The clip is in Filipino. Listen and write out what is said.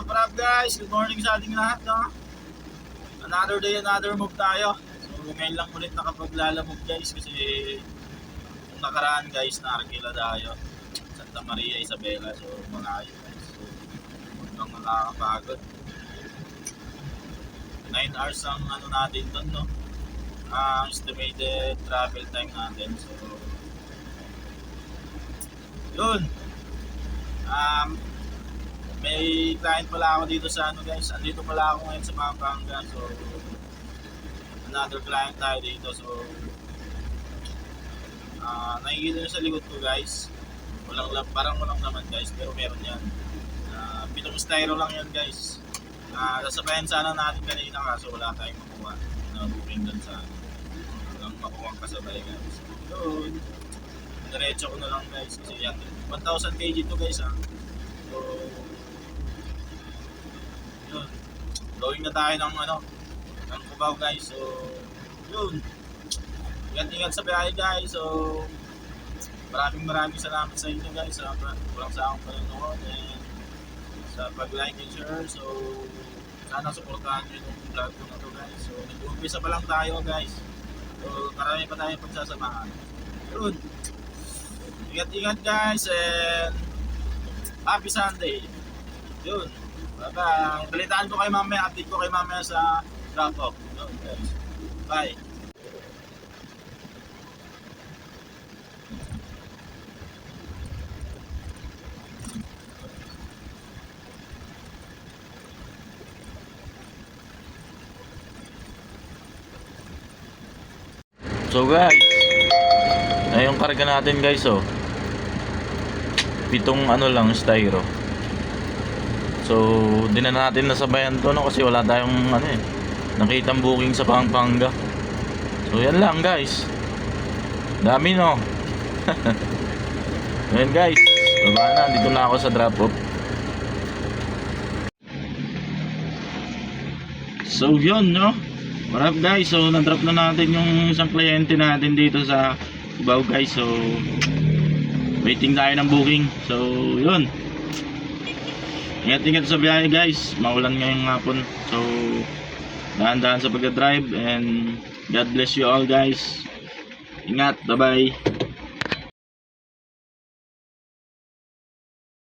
what up guys? Good morning sa ating lahat, no? Another day, another move tayo. So ngayon lang ulit nakapaglalamove guys kasi kung nakaraan guys, Arkila tayo. Santa Maria, Isabela, so malayo guys. So hanggang nakakapagod. 9 hours ang ano natin doon, no? Ang estimated travel time natin. So yun. May client pala ako dito sa ano guys. Andito pala ako ngayon sa Pampanga. So another client tayo dito. So nakikita nyo sa likod ko guys. Parang walang naman guys. Pero meron yan. Pitong styro lang yan guys. Nasabayan sana natin kanina kaso wala tayong makuha. Booking dun sa walang makuha kasabay guys. So diretso ko na lang guys. Kasi yan 1,000 kg to guys ha. So yun, going na tayo ng ng Cubao guys. So yun, ingat sa biyahe guys. So maraming salamat sa inyo guys sa walang sa akong panonood and sa pag-like and share. So sana supportahan nyo yung vlog ko na to guys. So nag-uumpisa pa lang tayo guys. So marami pa tayong pagsasamahan. Yun, ingat guys and happy Sunday. Yun, bye-bye. Balitaan ko kayo mamaya, update ko kayo mamaya sa drop-off. Bye. So guys, ay yung karga natin guys, oh. 7 lang styro. So di na natin nasabayan to, no, kasi wala tayong nakitang booking sa Pampanga. So yan lang guys, dami no. Yan guys, baba na, dito na ako sa drop off. So yun, no, what up guys. So na-drop na natin yung isang kliyente natin dito sa Cubao guys. So waiting tayo ng booking. So yun, ingat sa biyahe guys, maulan ngayong hapon. So dahan-dahan sa pagdadrive and God bless you all guys. Ingat, bye bye.